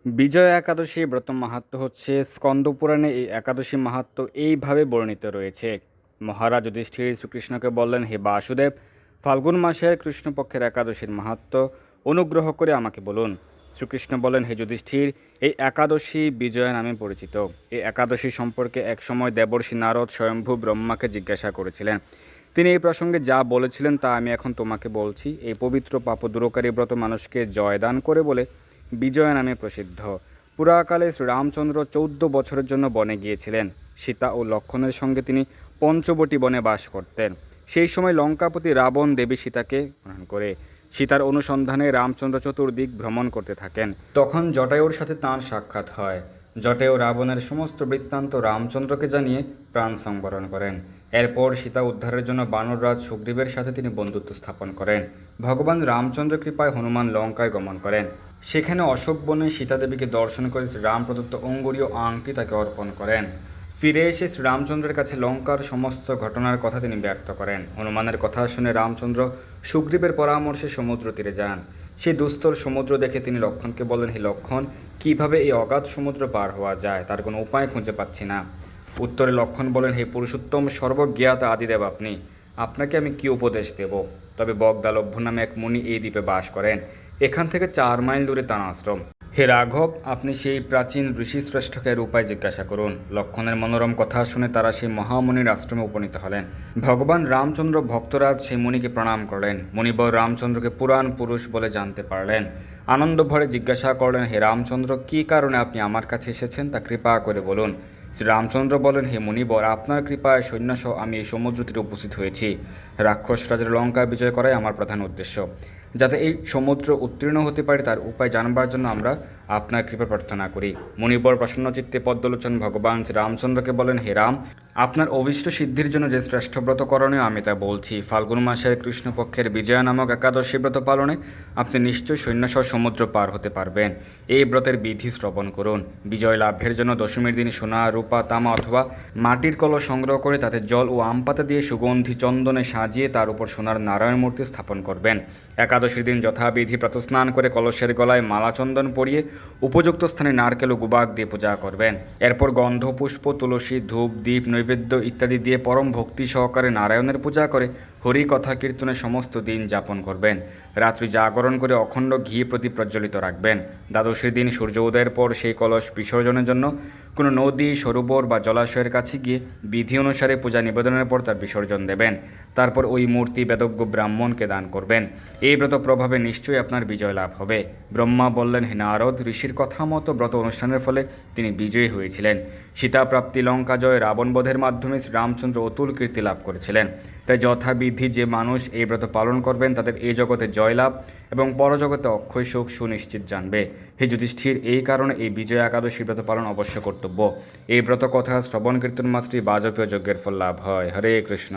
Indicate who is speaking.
Speaker 1: বিজয়া একাদশী ব্রত মাহাত্ম্য হচ্ছে স্কন্দ পুরাণে এই একাদশী মাহাত্ম্য এইভাবে বর্ণিত রয়েছে। মহারাজ যুধিষ্ঠির শ্রীকৃষ্ণকে বললেন, হে বাসুদেব, ফাল্গুন মাসের কৃষ্ণপক্ষের একাদশীর মাহাত্ম্য অনুগ্রহ করে আমাকে বলুন। শ্রীকৃষ্ণ বলেন, হে যুধিষ্ঠির, এই একাদশী বিজয়া নামে পরিচিত। এই একাদশী সম্পর্কে একসময় দেবর্ষি নারদ স্বয়ম্ভু ব্রহ্মাকে জিজ্ঞাসা করেছিলেন। তিনি এই প্রসঙ্গে যা বলেছিলেন তা আমি এখন তোমাকে বলছি। এই পবিত্র পাপ দূরকারী ব্রত মানুষকে জয়দান করে বলে বিজয়া নামে প্রসিদ্ধ। পুরাকালে শ্রীরামচন্দ্র 14 বছরের জন্য বনে গিয়েছিলেন। সীতা ও লক্ষ্মণের সঙ্গে তিনি পঞ্চবটী বনে বাস করতেন। সেই সময় লঙ্কাপতি রাবণ দেবী সীতাকে গ্রহণ করে সীতার অনুসন্ধানে রামচন্দ্র চতুর্দিক ভ্রমণ করতে থাকেন। তখন জটায়ুর সাথে তাঁর সাক্ষাৎ হয়। জটায়ু রাবণের সমস্ত বৃত্তান্ত রামচন্দ্রকে জানিয়ে প্রাণ সংবরণ করেন। এরপর সীতা উদ্ধারের জন্য বানররাজ সুগ্রীবের সাথে তিনি বন্ধুত্ব স্থাপন করেন। ভগবান রামচন্দ্রের কৃপায় হনুমান লঙ্কায় গমন করেন। সেখানে অশোক বনে সীতাদেবীকে দর্শন করে শ্রীরাম প্রদত্ত অঙ্গুরীয় আংটি তাকে অর্পণ করেন। ফিরে এসে শ্রীরামচন্দ্রের কাছে লঙ্কার সমস্ত ঘটনার কথা তিনি ব্যক্ত করেন। হনুমানের কথা শুনে রামচন্দ্র সুগ্রীবের পরামর্শে সমুদ্র তীরে যান। সেই দুস্তর সমুদ্র দেখে তিনি লক্ষ্মণকে বলেন, হে লক্ষ্মণ, কিভাবে এই অগাধ সমুদ্র পার হওয়া যায় তার কোনো উপায় খুঁজে পাচ্ছি না। উত্তরে লক্ষ্মণ বলেন, হে পুরুষোত্তম, সর্বজ্ঞাতা আদিদেব আপনি, আপনাকে আমি কি উপদেশ দেব? তবে বগদালভ্য নামে এক মুনি এই দ্বীপে বাস করেন। এখান থেকে 4 মাইল দূরে তাঁর আশ্রম। হে রাঘব, আপনি সেই প্রাচীন ঋষিশ্রেষ্ঠকে এর উপায় জিজ্ঞাসা করুন। লক্ষ্মণের মনোরম কথা শুনে তারা সেই মহামুনির আশ্রমে উপনীত হলেন। ভগবান রামচন্দ্র ভক্তরাজ সেই মুনিকে প্রণাম করলেন। মুনিবর রামচন্দ্রকে পুরাণ পুরুষ বলে জানতে পারলেন। আনন্দ ভরে জিজ্ঞাসা করলেন, হে রামচন্দ্র, কী কারণে আপনি আমার কাছে এসেছেন তা কৃপা করে বলুন। শ্রী রামচন্দ্র বলেন, হে মুনিবর, আপনার কৃপায় সৈন্যসহ আমি এই সমুদ্র তীরে উপস্থিত হয়েছি। রাক্ষস রাজের লঙ্কা বিজয় করাই আমার প্রধান উদ্দেশ্য। যাতে এই সমুদ্র উত্তীর্ণ হতে পারে তার উপায় জানবার জন্য আমরা আপনার কৃপা প্রার্থনা করি। মুনিবর প্রসন্নচিত্তে পদ্মলোচন ভগবান শ্রী রামচন্দ্রকে বলেন, হে রাম, আপনার অভীষ্ট সিদ্ধির জন্য যে শ্রেষ্ঠ ব্রত করণীয় আমি তা বলছি। ফাল্গুন মাসের কৃষ্ণপক্ষের বিজয়া নামক একাদশী ব্রত পালনে আপনি নিশ্চয়ই সৈন্যসহ সমুদ্র পার হতে পারবেন। এই ব্রতের বিধি শ্রবণ করুন। বিজয় লাভের জন্য দশমীর দিন সোনা, রূপা, তামা অথবা মাটির কলস সংগ্রহ করে তাতে জল ও আম পাতা দিয়ে সুগন্ধি চন্দনে সাজিয়ে তার উপর সোনার নারায়ণ মূর্তি স্থাপন করবেন। একাদশীর দিন যথাবিধি প্রাতঃস্নান করে কলসের গলায় মালা চন্দন পরিয়ে উপযুক্ত স্থানে নারকেল ও গুবাক দিয়ে পূজা করবেন। এরপর গন্ধ, পুষ্প, তুলসী, ধূপ, দীপ, নৈবেদ্য ইত্যাদি দিয়ে পরম ভক্তি সহকারে নারায়ণের পূজা করে হরি কথা কীর্তনে সমস্ত দিন যাপন করবেন। রাত্রি জাগরণ করে অখণ্ড ঘি প্রদীপ প্রজ্বলিত রাখবেন। দ্বাদশীর দিন সূর্য উদয়ের পর সেই কলস বিসর্জনের জন্য কোনো নদী, সরোবর বা জলাশয়ের কাছে গিয়ে বিধি অনুসারে পূজা নিবেদনের পর তার বিসর্জন দেবেন। তারপর ওই মূর্তি বেদজ্ঞ ব্রাহ্মণকে দান করবেন। এই ব্রত প্রভাবে নিশ্চয়ই আপনার বিজয় লাভ হবে। ব্রহ্মা বললেন, হে নারদ, ঋষির কথা মতো ব্রত অনুষ্ঠানের ফলে তিনি বিজয়ী হয়েছিলেন। সীতাপ্রাপ্তি, লঙ্কা জয়, রাবণবধের মাধ্যমে শ্রীরামচন্দ্র অতুল কীর্তি লাভ করেছিলেন। তাই যথাবিধি যে মানুষ এই ব্রত পালন করবেন তাদের এই জগতে জয়লাভ এবং পরজগতে অক্ষয় সুখ সুনিশ্চিত জানবে। হে যুধিষ্ঠির, এই কারণে এই বিজয়া একাদশী ব্রত পালন অবশ্য কর্তব্য। এই ব্রত কথা শ্রবণ কীর্তন মাত্রই বাজপেয় যজ্ঞের ফল লাভ হয়। হরে কৃষ্ণ।